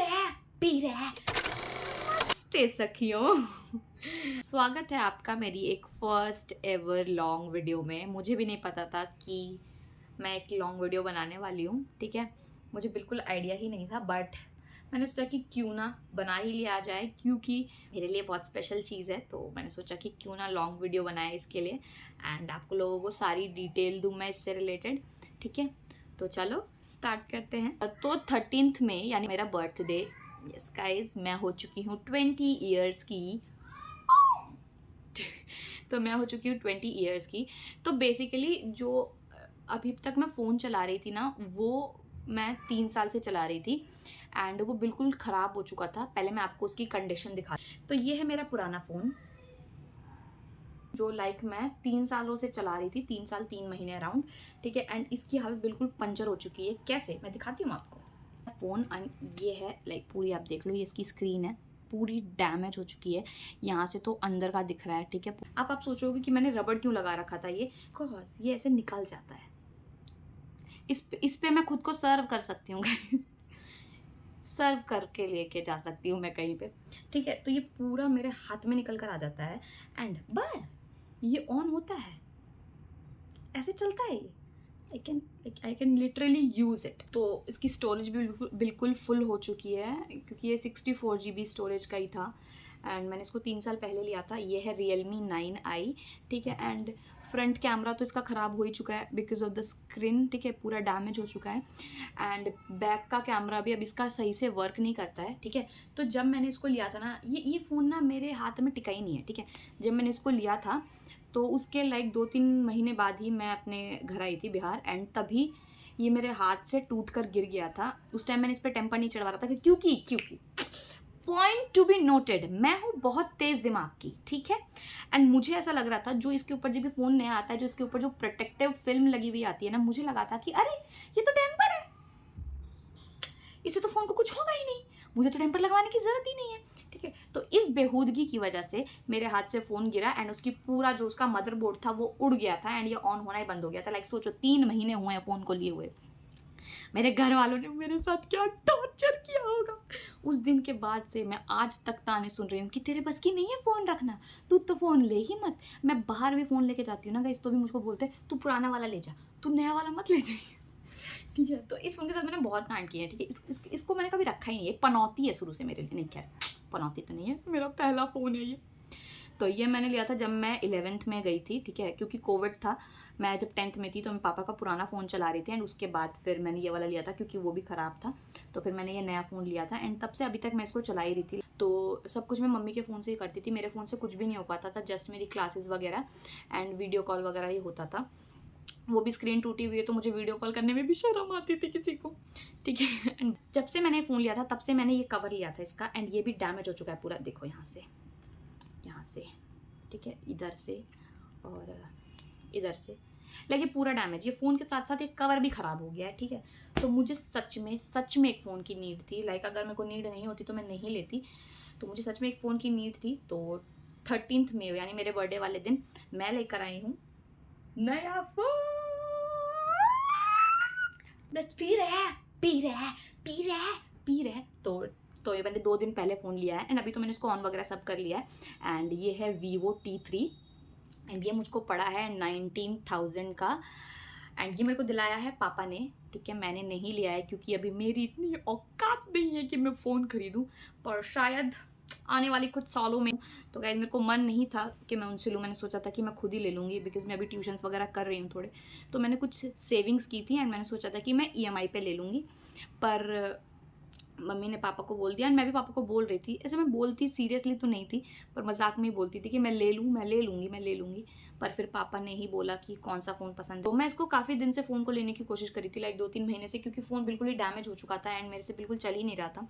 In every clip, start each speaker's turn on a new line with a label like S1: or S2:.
S1: P रहे नमस्ते सखियों। स्वागत है आपका मेरी एक फर्स्ट एवर लॉन्ग वीडियो में। मुझे भी नहीं पता था कि मैं एक लॉन्ग वीडियो बनाने वाली हूँ, ठीक है। मुझे बिल्कुल आइडिया ही नहीं था, बट मैंने सोचा कि क्यों ना बना ही लिया जाए, क्योंकि मेरे लिए बहुत स्पेशल चीज़ है। तो मैंने सोचा कि क्यों ना लॉन्ग वीडियो बनाए इसके लिए एंड आपको लोगों को सारी डिटेल दूँ मैं इससे रिलेटेड, ठीक है। तो चलो स्टार्ट करते हैं। तो 13th में यानी मेरा बर्थडे, यस गाइस, मैं हो चुकी हूँ 20 ईयर्स की। तो मैं हो चुकी हूँ 20 ईयर्स की। तो बेसिकली जो अभी तक मैं फ़ोन चला रही थी ना, वो मैं 3 साल से चला रही थी एंड वो बिल्कुल ख़राब हो चुका था। पहले मैं आपको उसकी कंडीशन दिखा। तो ये है मेरा पुराना फ़ोन जो मैं 3 सालों से चला रही थी, 3 साल 3 महीने अराउंड, ठीक है। एंड इसकी हालत बिल्कुल पंचर हो चुकी है। कैसे, मैं दिखाती हूँ आपको फ़ोन। ये है पूरी, आप देख लो, ये इसकी स्क्रीन है, पूरी डैमेज हो चुकी है। यहाँ से तो अंदर का दिख रहा है, ठीक है। आप सोचोगे कि मैंने रबड़ क्यों लगा रखा था, ये ऐसे निकल जाता है। इस पे मैं खुद को सर्व कर सकती हूँ सर्व करके लेके जा सकती हूँ मैं कहीं पे, ठीक है। तो ये पूरा मेरे हाथ में निकल कर आ जाता है एंड बस ये ऑन होता है, ऐसे चलता है ये। I can literally use it. तो इसकी स्टोरेज भी बिल्कुल फुल हो चुकी है, क्योंकि ये 64 GB स्टोरेज का ही था एंड मैंने इसको 3 साल पहले लिया था। ये है Realme 9i, ठीक है। एंड फ्रंट कैमरा तो इसका ख़राब हो ही चुका है बिकॉज ऑफ द स्क्रीन, ठीक है, पूरा डैमेज हो चुका है। एंड बैक का कैमरा भी अब इसका सही से वर्क नहीं करता है, ठीक है। तो जब मैंने इसको लिया था ना, ये फ़ोन ना मेरे हाथ में टिका ही नहीं है, ठीक है। जब मैंने इसको लिया था तो उसके 2-3 महीने बाद ही मैं अपने घर आई थी बिहार एंड तभी ये मेरे हाथ से टूट कर गिर गया था। उस टाइम मैंने इस पर टेम्पर नहीं चढ़वा रहा था क्योंकि पॉइंट टू बी नोटेड, मैं हूँ बहुत तेज दिमाग की, ठीक है। एंड मुझे ऐसा लग रहा था, जो इसके ऊपर जब भी फ़ोन नया आता है, जो इसके ऊपर जो प्रोटेक्टिव फिल्म लगी हुई आती है ना, मुझे लगा था कि अरे ये तो टेम्पर है, इससे तो फ़ोन को कुछ होगा ही नहीं, मुझे तो टेम्पर लगवाने की ज़रूरत ही नहीं है, ठीक है। तो इस बेहूदगी की वजह से मेरे हाथ से फ़ोन गिरा एंड उसकी पूरा जो उसका मदरबोर्ड था वो उड़ गया था एंड ये ऑन होना ही बंद हो गया था। सोचो 3 महीने हुए हैं फ़ोन को लिए हुए। मेरे घर वालों ने मेरे साथ क्या टॉर्चर किया होगा। उस दिन के बाद से मैं आज तक ताने सुन रही हूँ कि तेरे बस की नहीं है फ़ोन रखना, तू तो फ़ोन ले ही मत। मैं बाहर भी फ़ोन लेके जाती हूँ ना गाइस, तो भी मुझको बोलते हैं तू पुराना वाला ले जा, तू नया वाला मत ले जाइए, ठीक है। तो इस फ़ोन के साथ मैंने बहुत कांड किया है, ठीक है। इसको मैंने कभी रखा ही नहीं है, पनौती है शुरू से मेरे लिए। नहीं, खैर पनौती तो नहीं है, मेरा पहला फ़ोन है ये। तो ये मैंने लिया था जब मैं 11th में गई थी, ठीक है, क्योंकि कोविड था। मैं जब 10th में थी तो मैं पापा का पुराना फ़ोन चला रही थी एंड उसके बाद फिर मैंने ये वाला लिया था क्योंकि वो भी ख़राब था। तो फिर मैंने ये नया फ़ोन लिया था एंड तब से अभी तक मैं इसको चला ही रही थी। तो सब कुछ मैं मम्मी के फ़ोन से ही करती थी, मेरे फ़ोन से कुछ भी नहीं हो पाता था, जस्ट मेरी क्लासेस वगैरह एंड वीडियो कॉल वगैरह ही होता था। वो भी स्क्रीन टूटी हुई है तो मुझे वीडियो कॉल करने में भी शर्म आती थी किसी को, ठीक है। एंड जब से मैंने फ़ोन लिया था तब से मैंने ये कवर लिया था इसका एंड ये भी डैमेज हो चुका है पूरा। देखो यहाँ से, ठीक है, इधर से और इधर से लगे पूरा डैमेज। ये फ़ोन के साथ साथ एक कवर भी ख़राब हो गया है, ठीक है। तो मुझे सच में एक फ़ोन की नीड थी। अगर मेरे को नीड नहीं होती तो मैं नहीं लेती। तो मुझे सच में एक फ़ोन की नीड थी। तो 13th में यानी मेरे बर्थडे वाले दिन मैं लेकर आई हूँ नया फ़ोन। बस पी रहे। तो ये मैंने 2 दिन पहले फ़ोन लिया है एंड अभी तो मैंने इसको ऑन वगैरह सब कर लिया है एंड ये है Vivo T3 एंड ये मुझको पड़ा है 19,000 का एंड ये मेरे को दिलाया है पापा ने, ठीक है। मैंने नहीं लिया है क्योंकि अभी मेरी इतनी औकात नहीं है कि मैं फ़ोन खरीदूं, पर शायद आने वाली कुछ सालों में। तो गाइस मेरे को मन नहीं था कि मैं उनसे लूँ, मैंने सोचा था कि मैं खुद ही ले लूँगी बिकॉज मैं अभी ट्यूशन्स वगैरह कर रही हूँ थोड़े। तो मैंने कुछ सेविंग्स की थी एंड मैंने सोचा था कि मैं EMI पे ले लूँगी, पर मम्मी ने पापा को बोल दिया एंड मैं भी पापा को बोल रही थी। ऐसे मैं बोलती सीरियसली तो नहीं थी, पर मजाक में ही बोलती थी कि मैं ले लूँगी। पर फिर पापा ने ही बोला कि कौन सा फ़ोन पसंद है। तो मैं इसको काफ़ी दिन से फ़ोन को लेने की कोशिश करी थी, 2-3 महीने से, क्योंकि फ़ोन बिल्कुल ही डैमेज हो चुका था एंड मेरे से बिल्कुल चल ही नहीं रहा था।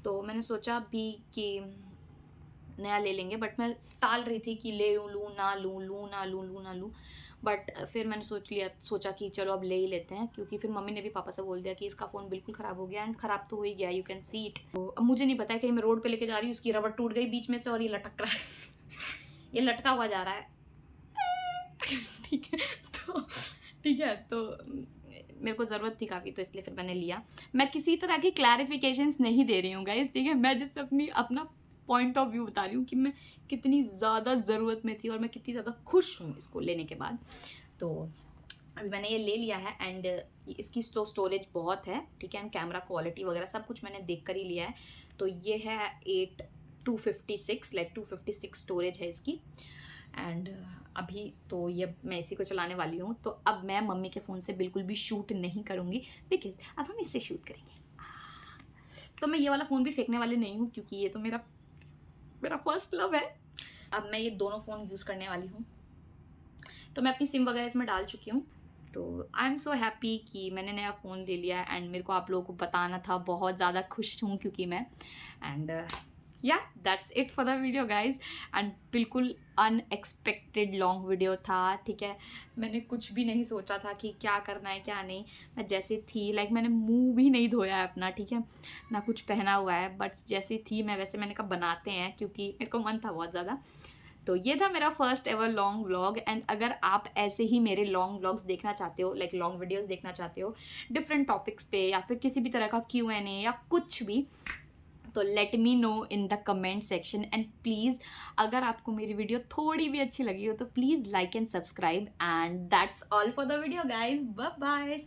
S1: तो मैंने सोचा भी कि नया ले लेंगे, बट मैं टाल रही थी कि लूँ ना लूँ। बट फिर मैंने सोचा कि चलो अब ले ही लेते हैं, क्योंकि फिर मम्मी ने भी पापा से बोल दिया कि इसका फ़ोन बिल्कुल ख़राब हो गया एंड ख़राब तो हो ही गया, यू कैन सी इट। तो अब मुझे नहीं पता है, कहीं मैं रोड पे लेके जा रही हूँ, उसकी रबड़ टूट गई बीच में से और ये लटक रहा है ये लटका हुआ जा रहा है ठीक है। तो मेरे को ज़रूरत थी काफ़ी, तो इसलिए फिर मैंने लिया। मैं किसी तरह की क्लैरिफिकेशंस नहीं दे रही हूँ गाइस, ठीक है। मैं जस्ट अपना पॉइंट ऑफ व्यू बता रही हूँ कि मैं कितनी ज़्यादा ज़रूरत में थी और मैं कितनी ज़्यादा खुश हूँ इसको लेने के बाद। तो अभी मैंने ये ले लिया है एंड इसकी तो स्टोरेज बहुत है, ठीक है। एंड कैमरा क्वालिटी वगैरह सब कुछ मैंने देख कर ही लिया है। तो ये है 256 स्टोरेज है इसकी। एंड अभी तो ये मैं इसी को चलाने वाली हूँ। तो अब मैं मम्मी के फ़ोन से बिल्कुल भी शूट नहीं करूँगी, बिकॉज अब हम इससे शूट करेंगे। तो मैं ये वाला फ़ोन भी फेंकने वाली नहीं हूँ, क्योंकि ये तो मेरा फर्स्ट लव है। अब मैं ये दोनों फ़ोन यूज़ करने वाली हूँ। तो मैं अपनी सिम वगैरह इसमें डाल चुकी हूँ। तो आई एम सो हैप्पी कि मैंने नया फ़ोन ले लिया एंड मेरे को आप लोगों को बताना था। बहुत ज़्यादा खुश हूँ क्योंकि मैं एंड या that's it for the video guys. And बिल्कुल अनएक्सपेक्टेड लॉन्ग वीडियो था, ठीक है। मैंने कुछ भी नहीं सोचा था कि क्या करना है क्या नहीं। मैं जैसे थी मैंने मुंह भी नहीं धोया है अपना, ठीक है, ना कुछ पहना हुआ है, बट जैसी थी मैं वैसे मैंने कहा बनाते हैं, क्योंकि मेरे को मन था बहुत ज़्यादा। तो ये था मेरा first ever long vlog. And अगर आप ऐसे ही मेरे लॉन्ग व्लॉग्स देखना चाहते हो, लाइक लॉन्ग वीडियोस देखना चाहते हो डिफरेंट टॉपिक्स पे, या फिर किसी भी तरह का Q&A या कुछ भी, तो let me know in the comment section. And please अगर आपको मेरी वीडियो थोड़ी भी अच्छी लगी हो तो please like and subscribe. And that's all for the video guys, bye bye.